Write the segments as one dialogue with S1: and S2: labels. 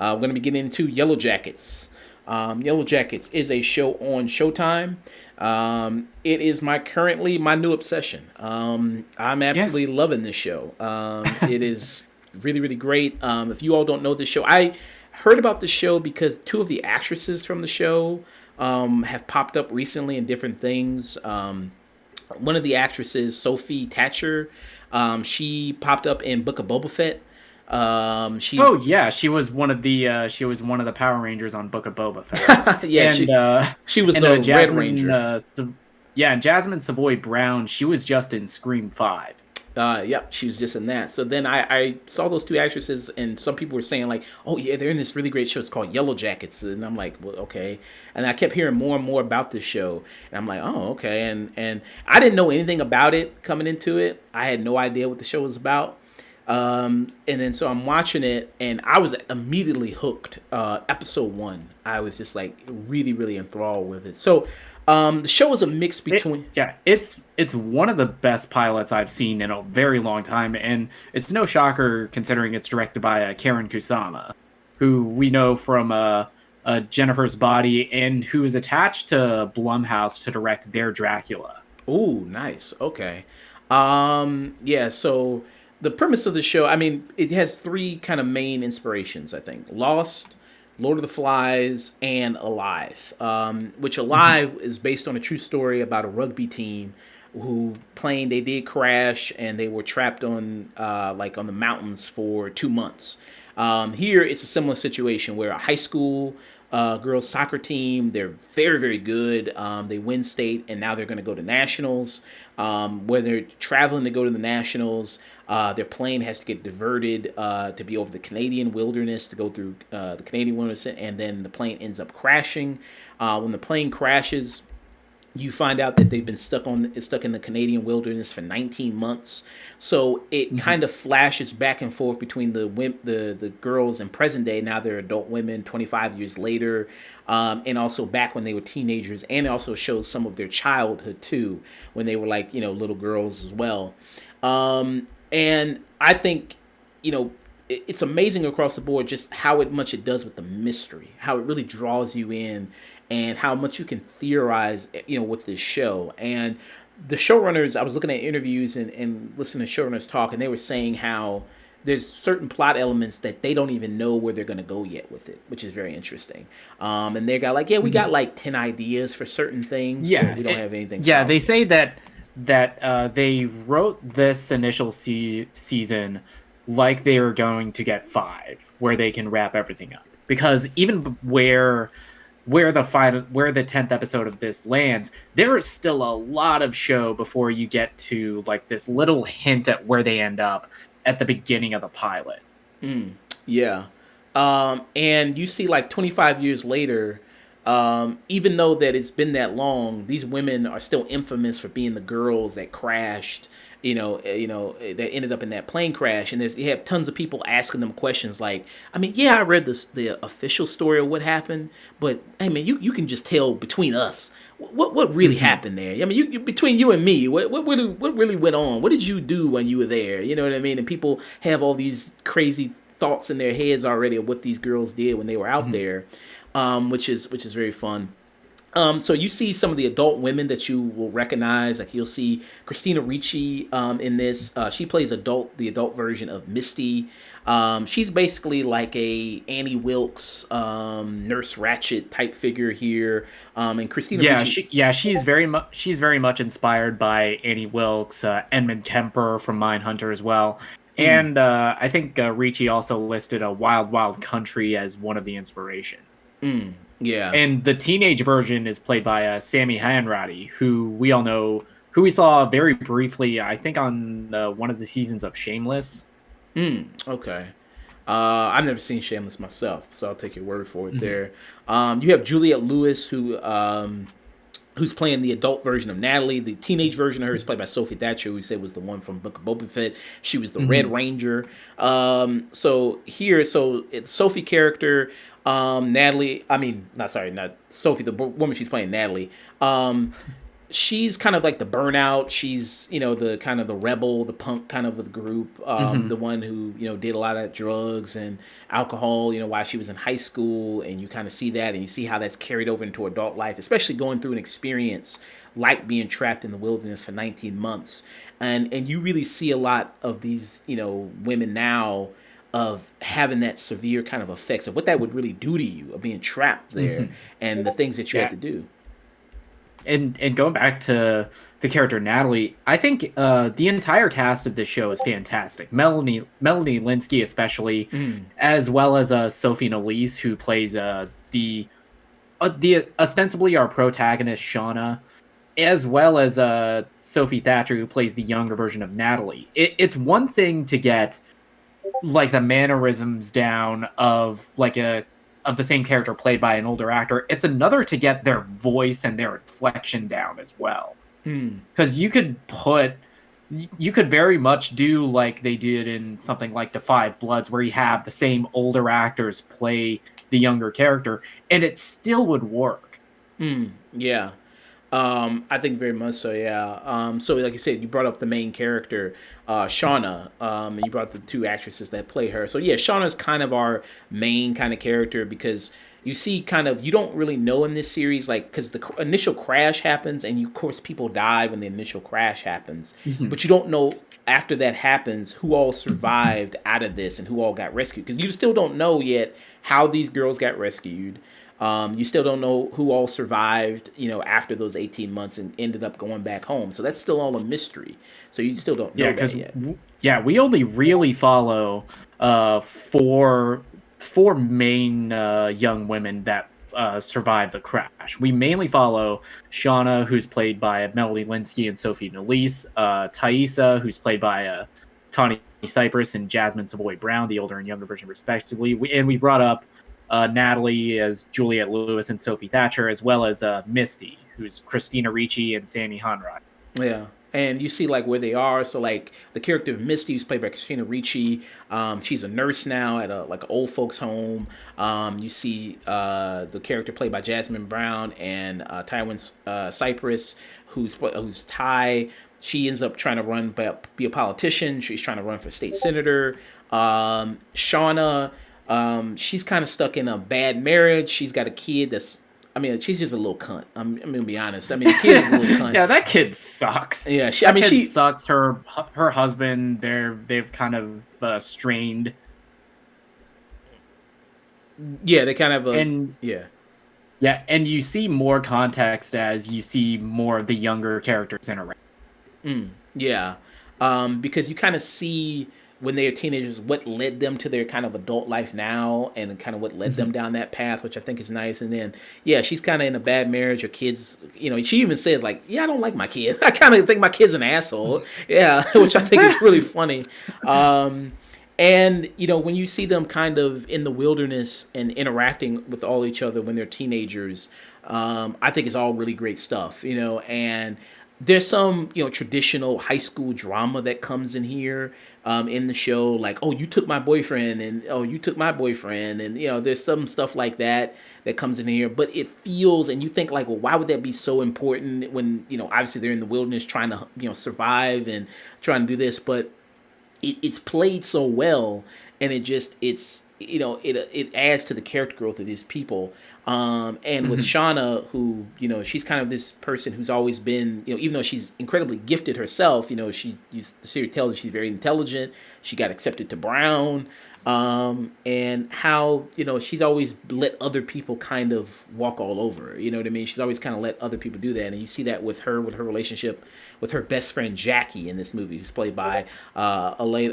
S1: We're going to be getting into Yellowjackets. Yellowjackets is a show on Showtime. It is currently my new obsession. I'm
S2: Yeah.
S1: absolutely loving this show. It is really, really great. If you all don't know this show, I heard about the show because two of the actresses from the show have popped up recently in different things. One of the actresses, Sophie Thatcher, she popped up in Book of Boba Fett. She's
S2: Oh yeah, she was one of the Power Rangers on Book of Boba Fett,
S1: yeah,
S2: and
S1: she was
S2: and
S1: the Red
S2: Jasmine,
S1: Ranger.
S2: yeah, and Jasmine Savoy Brown. She was just in Scream 5.
S1: Yep, she was just in that. So then I saw those two actresses, and some people were saying like, "Oh yeah, they're in this really great show. It's called Yellowjackets." And I'm like, "Well, okay." And I kept hearing more and more about this show, and I'm like, "Oh, okay." And I didn't know anything about it coming into it. I had no idea what the show was about. And then so I'm watching it, and I was immediately hooked. Episode one, I was just like really, really enthralled with it. So the show is a mix between.
S2: It's one of the best pilots I've seen in a very long time, and it's no shocker considering it's directed by Karen Kusama, who we know from Jennifer's Body, and who is attached to Blumhouse to direct their Dracula.
S1: Ooh, nice. Okay. Yeah, so the premise of the show, I mean, it has three kind of main inspirations, I think. Lost, Lord of the Flies, and Alive. Which Alive is based on a true story about a rugby team who plane they did crash, and they were trapped on like on the mountains for 2 months. Here it's a similar situation where a high school girls soccer team, they're very, very good. They win state, and now they're going to go to nationals. Where they're traveling to go to the nationals, their plane has to get diverted to be over the Canadian wilderness, to go through the Canadian wilderness, and then the plane ends up crashing. When the plane crashes, you find out that they've been stuck in the Canadian wilderness for 19 months. So it
S2: Mhm.
S1: kind of flashes back and forth between the girls in present day. Now they're adult women 25 years later, and also back when they were teenagers, and it also shows some of their childhood too, when they were like little girls as well. And I think it's amazing across the board just how much it does with the mystery, how it really draws you in, and how much you can theorize, with this show. And the showrunners, I was looking at interviews and listening to showrunners talk, and they were saying how there's certain plot elements that they don't even know where they're going to go yet with it, which is very interesting. And they got like, yeah, we got
S2: Mhm.
S1: like 10 ideas for certain things, but
S2: Yeah,
S1: we don't have anything
S2: yeah. They
S1: solid yet.
S2: say that they wrote this initial season like they were going to get five, where they can wrap everything up. Because even where the 10th episode of this lands, there is still a lot of show before you get to like this little hint at where they end up at the beginning of the pilot.
S1: Yeah. And you see, like 25 years later, even though that it's been that long, these women are still infamous for being the girls that crashed. That ended up in that plane crash, and you have tons of people asking them questions like, I mean, yeah, I read the official story of what happened, but hey, man, you can just tell between us what really
S2: Mhm.
S1: happened there. I mean, between you and me, what really went on? What did you do when you were there? You know what I mean? And people have all these crazy thoughts in their heads already of what these girls did when they were out
S2: Mhm.
S1: there, which is very fun. So you see some of the adult women that you will recognize. Like you'll see Christina Ricci in this. She plays the adult version of Misty. She's basically like a Annie Wilkes, Nurse Ratchet type figure here. And Christina
S2: Yeah,
S1: Ricci.
S2: she's very much inspired by Annie Wilkes, Edmund Kemper from Mindhunter as well,
S1: Mm,
S2: and I think Ricci also listed a Wild Wild Country as one of the inspirations.
S1: yeah.
S2: And the teenage version is played by Sammy Hanratty, who we all know, who we saw very briefly, I think, on one of the seasons of Shameless.
S1: Okay. I've never seen Shameless myself, so I'll take your word for it
S2: Mhm.
S1: there. You have Juliette Lewis, who who's playing the adult version of Natalie. The teenage version of her is played by Sophie Thatcher, who we said was the one from Book of Boba Fett. She was the Red Ranger. So here, so it's Sophie character, Natalie. I mean, not sorry, not Sophie, the woman she's playing, Natalie. She's kind of like the burnout. She's, the kind of the rebel, the punk kind of the group. The one who, did a lot of drugs and alcohol, while she was in high school. And you kind of see that, and you see how that's carried over into adult life, especially going through an experience like being trapped in the wilderness for 19 months. And you really see a lot of these, women now of having that severe kind of effects of what that would really do to you, of being trapped there and the things that you had to do.
S2: And going back to the character Natalie, I think the entire cast of this show is fantastic. Melanie Linsky especially, as well as Sophie Nélisse, who plays the ostensibly our protagonist Shauna, as well as Sophie Thatcher, who plays the younger version of Natalie. It's one thing to get like the mannerisms down of the same character played by an older actor. It's another to get their voice and their inflection down as well. Because you could very much do like they did in something like The Five Bloods, where you have the same older actors play the younger character, and it still would work.
S1: Yeah. I think very much so, yeah. So like you said, you brought up the main character, Shauna, and you brought the two actresses that play her. So yeah, Shauna's kind of our main kind of character, because you see you don't really know in this series, like, because the initial crash happens, and of course people die when the initial crash happens, but you don't know after that happens who all survived out of this and who all got rescued, because you still don't know yet how these girls got rescued. You still don't know who all survived, after those 18 months and ended up going back home. So that's still all a mystery. So you still don't know that yet.
S2: We only really follow four main young women that survived the crash. We mainly follow Shauna, who's played by Melanie Linsky and Sophie Nélisse, Thaisa, who's played by Tawny Cypress and Jasmine Savoy Brown, the older and younger version respectively. We brought up Natalie as Juliette Lewis and Sophie Thatcher, as well as Misty, who's Christina Ricci and Sammy Honrod.
S1: Yeah. And you see like where they are. So like the character of Misty, who's played by Christina Ricci, she's a nurse now at an old folks home. You see the character played by Jasmine Brown and Tywin Cypress, who's Ty. She ends up trying to be a politician. She's trying to run for state senator. Shauna, she's kind of stuck in a bad marriage. She's got a kid she's just a little cunt. I'm gonna be honest. The kid is a little cunt.
S2: Yeah, that kid sucks.
S1: Yeah, she
S2: sucks. Her husband, they've kind of strained.
S1: Yeah, they kind of
S2: yeah, and you see more context as you see more of the younger characters interact.
S1: Yeah, because you kind of see when they are teenagers what led them to their kind of adult life now, and kind of what led them down that path, which I think is nice. And then she's kind of in a bad marriage. Her kids, she even says like, I don't like my kid. I kind of think my kid's an asshole. Yeah, which I think is really funny. And when you see them kind of in the wilderness and interacting with all each other when they're teenagers, I think it's all really great stuff. And there's some, traditional high school drama that comes in here in the show, like, oh, you took my boyfriend, and oh, you took my boyfriend, and there's some stuff like that comes in here. But it feels, and you think like, well, why would that be so important when obviously they're in the wilderness trying to survive and trying to do this, but it's played so well, and it adds to the character growth of these people. And with Shauna, who, she's kind of this person who's always been, even though she's incredibly gifted herself, the series tells us she's very intelligent. She got accepted to Brown. And how, she's always let other people kind of walk all over her. You know what I mean? She's always kind of let other people do that. And you see that with her relationship with her best friend Jackie in this movie, who's played by Ellie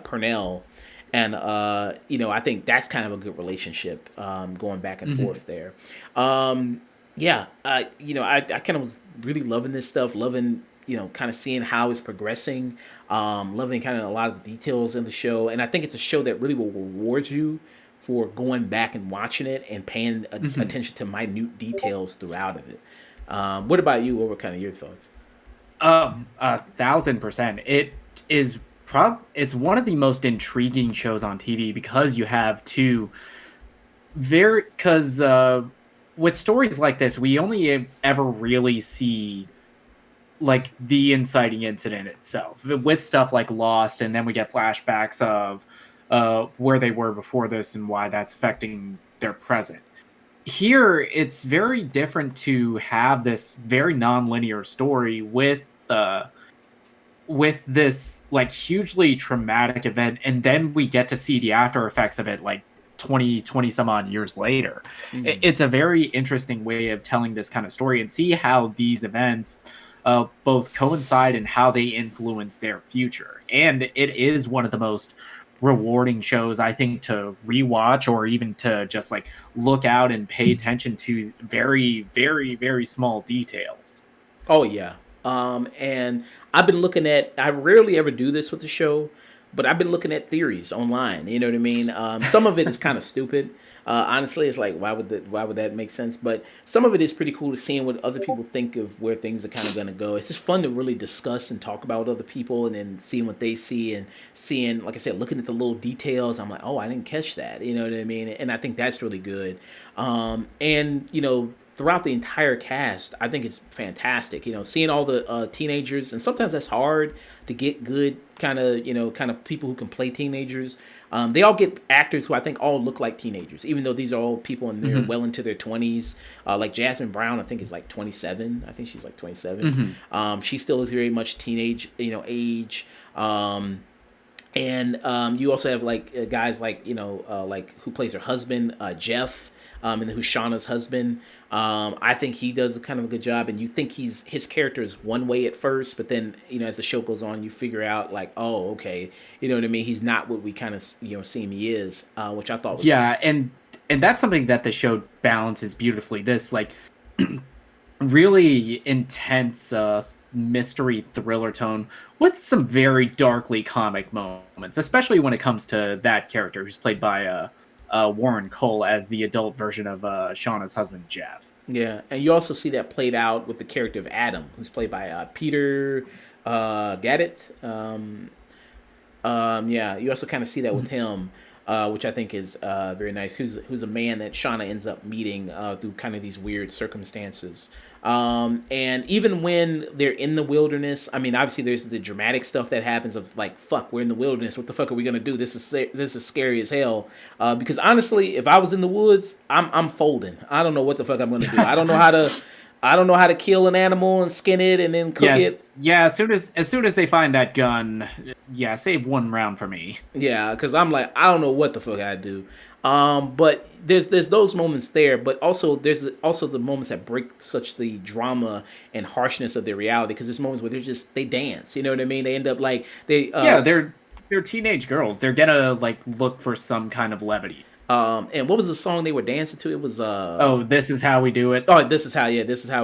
S1: Purnell. And, I think that's kind of a good relationship going back and forth there. I kind of was really loving this stuff, loving, kind of seeing how it's progressing, loving kind of a lot of the details in the show. And I think it's a show that really will reward you for going back and watching it and paying attention to minute details throughout of it. What about you? What were kind of your thoughts?
S2: 1,000%. It's one of the most intriguing shows on TV because you have two very because with stories like this, we only ever really see like the inciting incident itself with stuff like Lost, and then we get flashbacks of where they were before this and why that's affecting their present. Here, it's very different to have this very non-linear story with this like hugely traumatic event, and then we get to see the after effects of it like 20 some odd years later.
S1: Mm-hmm.
S2: It's a very interesting way of telling this kind of story and see how these events both coincide and how they influence their future. And it is one of the most rewarding shows, I think, to rewatch or even to just like look out and pay attention to very, very, very small details.
S1: Oh yeah. And I've been looking at. I rarely ever do this with the show, but I've been looking at theories online. You know what I mean? Some of it is kind of stupid. Honestly, it's like why would that make sense? But some of it is pretty cool to seeing what other people think of where things are kind of gonna go. It's just fun to really discuss and talk about with other people, and then seeing what they see and seeing, like I said, looking at the little details. I'm like, oh, I didn't catch that. You know what I mean? And I think that's really good. And throughout the entire cast, I think it's fantastic. Seeing all the teenagers, and sometimes that's hard to get good kind of people who can play teenagers. They all get actors who I think all look like teenagers, even though these are all people in their well into their 20s. Like Jasmine Brown, I think is like 27. I think she's like 27. She still is very much teenage, age. And you also have like guys like like who plays her husband, Jeff, and who's Shauna's husband. I think he does kind of a good job, and you think his character is one way at first, but then as the show goes on, you figure out like, oh, okay, you know what I mean. He's not what we kind of see him he is, which I thought was
S2: and that's something that the show balances beautifully. This like really intense mystery thriller tone with some very darkly comic moments, especially when it comes to that character who's played by Warren Cole as the adult version of Shauna's husband Jeff.
S1: Yeah, and you also see that played out with the character of Adam, who's played by Peter Gaddett. Yeah, you also kind of see that with him, which I think is very nice. Who's a man that Shauna ends up meeting through kind of these weird circumstances. And even when they're in the wilderness, I mean, obviously there's the dramatic stuff that happens of like, fuck, we're in the wilderness. What the fuck are we gonna do? This is scary as hell. Because honestly, if I was in the woods, I'm folding. I don't know what the fuck I'm gonna do. I don't know how to kill an animal and skin it and then cook it.
S2: Yeah, as soon as they find that gun, yeah, save one round for me.
S1: Yeah, because I'm like, I don't know what the fuck I do. But there's those moments there, but also there's also the moments that break such the drama and harshness of their reality. Because there's moments where they dance. You know what I mean? They end up like
S2: they're teenage girls. They're gonna like look for some kind of levity.
S1: And what was the song they were dancing to? It was
S2: Oh, This Is How We Do It.
S1: Oh, this is how we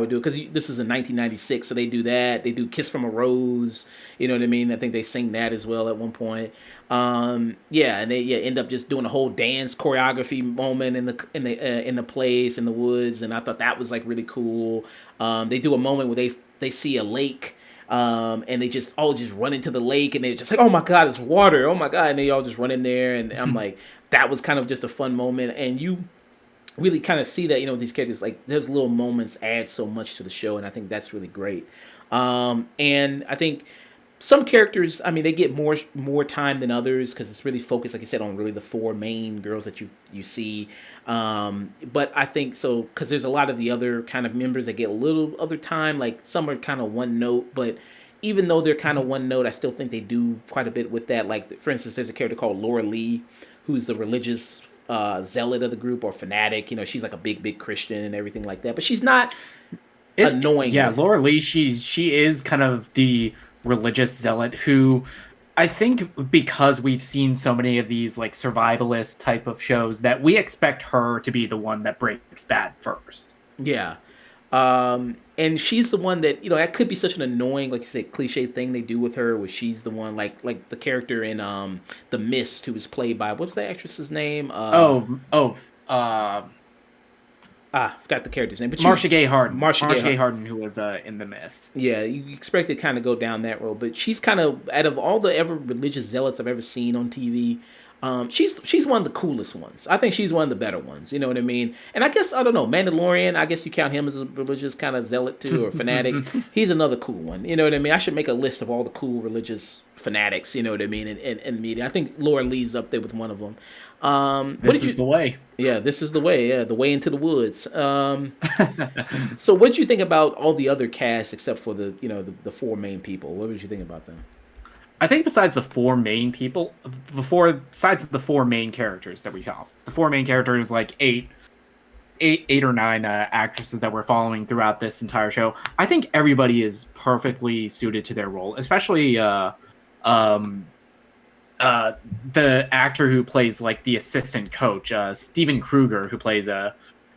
S1: do it. Because this is in 1996, so they do that. They do "Kiss from a Rose." You know what I mean? I think they sing that as well at one point. Yeah, and they end up just doing a whole dance choreography moment in the place in the woods, and I thought that was like really cool. They do a moment where they see a lake. And they just all just run into the lake, and they're just like, oh my god, it's water, oh my god, and they all just run in there, and I'm like, that was kind of just a fun moment. And you really kind of see that these characters, like, there's little moments add so much to the show, and I think that's really great. And I think some characters, I mean, they get more time than others because it's really focused, like I said, on really the four main girls that you see. But I think so because there's a lot of the other kind of members that get a little other time. Like some are kind of one note, but even though they're kind of one note, I still think they do quite a bit with that. Like, for instance, there's a character called Laura Lee, who's the religious zealot of the group or fanatic. She's like a big Christian and everything like that, but she's not annoying.
S2: Yeah, Laura Lee, she is kind of the religious zealot who I think because we've seen so many of these like survivalist type of shows that we expect her to be the one that breaks bad first.
S1: Yeah. And she's the one that, that could be such an annoying, like you said, cliche thing they do with her, where she's the one like the character in The Mist, who was played by, what's the actress's name? Forgot the character's name, but
S2: Marcia Gay Harden.
S1: Marcia Gay
S2: Harden, who was in The Mist.
S1: Yeah, you expect it to kind of go down that road, but she's kind of, out of all the ever religious zealots I've ever seen on TV, she's one of the coolest ones. I think she's one of the better ones. You know what I mean? And I guess, I don't know, Mandalorian, I guess you count him as a religious kind of zealot too, or fanatic. He's another cool one. You know what I mean? I should make a list of all the cool religious fanatics. You know what I mean? In media, I think Laura Lee's up there with one of them.
S2: This is the way.
S1: Yeah, this is the way. Yeah, the way into the woods. So, what did you think about all the other cast except for the four main people? What did you think about them?
S2: I think besides the four main people, besides the four main characters that we saw, the four main characters, like eight or nine actresses that we're following throughout this entire show, I think everybody is perfectly suited to their role, especially the actor who plays like the assistant coach, Steven Kruger, who plays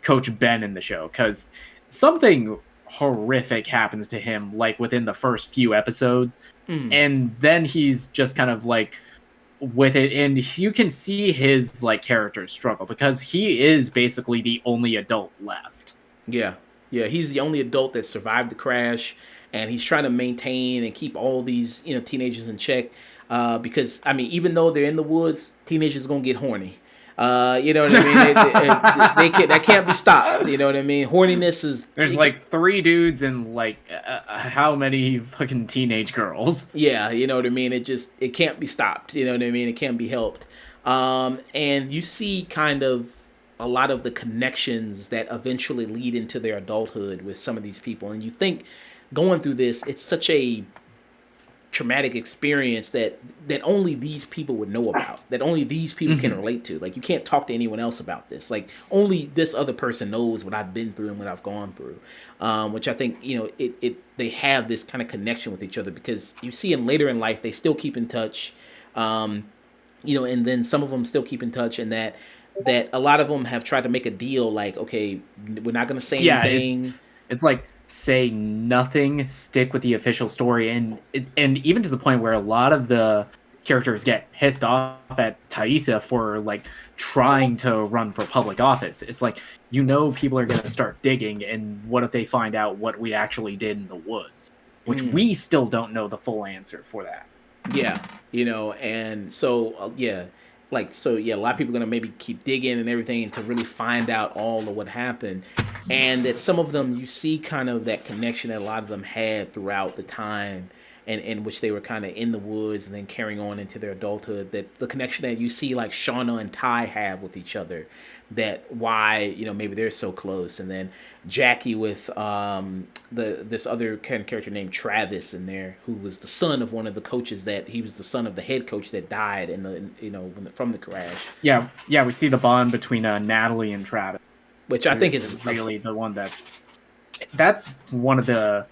S2: Coach Ben in the show, because something horrific happens to him like within the first few episodes, and then he's just kind of like with it, and you can see his like character struggle because he is basically the only adult left.
S1: Yeah, he's the only adult that survived the crash, and he's trying to maintain and keep all these teenagers in check. Because I mean, even though they're in the woods, teenagers are gonna get horny. You know what I mean? That can't be stopped. You know what I mean? Horniness is.
S2: There's like three dudes and like how many fucking teenage girls?
S1: Yeah, you know what I mean. It can't be stopped. You know what I mean? It can't be helped. And you see kind of a lot of the connections that eventually lead into their adulthood with some of these people, and you think going through this, it's such a traumatic experience that only these people would know about, that only these people can relate to. Like, you can't talk to anyone else about this. Like, only this other person knows what I've been through and what I've gone through, which I think they have this kind of connection with each other, because you see them later in life, they still keep in touch, and then some of them still keep in touch, and that a lot of them have tried to make a deal, like, okay, we're not going to say anything.
S2: It's like, say nothing, stick with the official story, and even to the point where a lot of the characters get pissed off at Taissa for like trying to run for public office. It's like, people are going to start digging, and what if they find out what we actually did in the woods, which we still don't know the full answer for that.
S1: Yeah, and so a lot of people are going to maybe keep digging and everything to really find out all of what happened. And that some of them, you see kind of that connection that a lot of them had throughout the time and in which they were kind of in the woods and then carrying on into their adulthood, that the connection that you see like Shauna and Ty have with each other, that why, maybe they're so close. And then Jackie with this other kind of character named Travis in there, who was the son of one of the coaches, that he was the son of the head coach that died from the crash.
S2: Yeah, we see the bond between Natalie and Travis,
S1: which I think is
S2: really the one that's one of the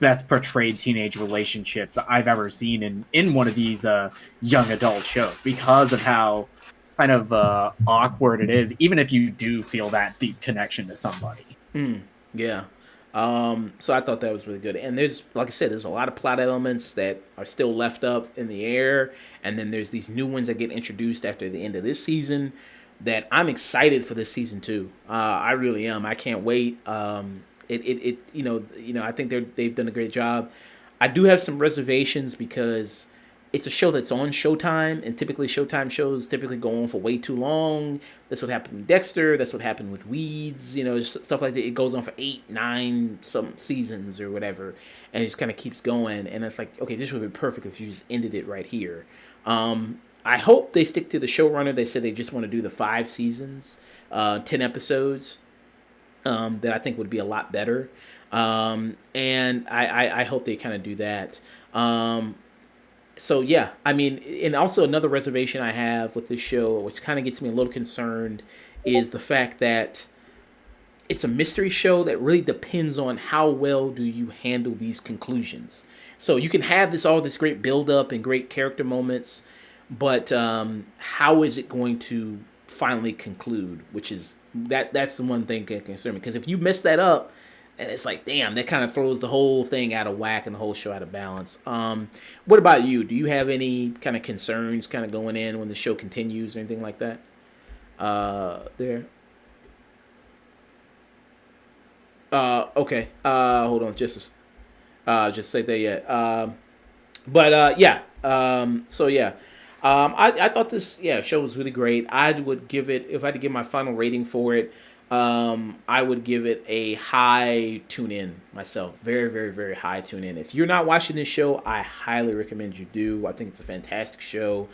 S2: best portrayed teenage relationships I've ever seen in one of these young adult shows, because of how kind of awkward it is, even if you do feel that deep connection to somebody.
S1: Yeah. So I thought that was really good. And there's, like I said, there's a lot of plot elements that are still left up in the air, and then there's these new ones that get introduced after the end of this season that I'm excited for this season too. I really am. I can't wait. I think they've done a great job. I do have some reservations because it's a show that's on Showtime, and typically Showtime shows go on for way too long. That's what happened with Dexter. That's what happened with Weeds. Stuff like that. It goes on for 8, 9 some seasons or whatever, and it just kind of keeps going. And it's like, okay, this would be perfect if you just ended it right here. I hope they stick to the showrunner. They said they just want to do the 5 seasons, 10 episodes. That I think would be a lot better. And I hope they kind of do that. So yeah, I mean, and also another reservation I have with this show, which kind of gets me a little concerned, is the fact that it's a mystery show that really depends on how well do you handle these conclusions. So you can have all this great build up and great character moments, but how is it going to finally conclude? Which is that's the one thing that concerns me, because if you mess that up, and it's like, damn, that kind of throws the whole thing out of whack and the whole show out of balance. What about you? Do you have any kind of concerns kind of going in when the show continues or anything like that? There. Okay. Hold on. Just say that yet. But yeah. So yeah. I thought this show was really great. I would give it, if I had to give my final rating for it. I would give it a high tune in myself. Very, very, very high tune in. If you're not watching this show, I highly recommend you do. I think it's a fantastic show.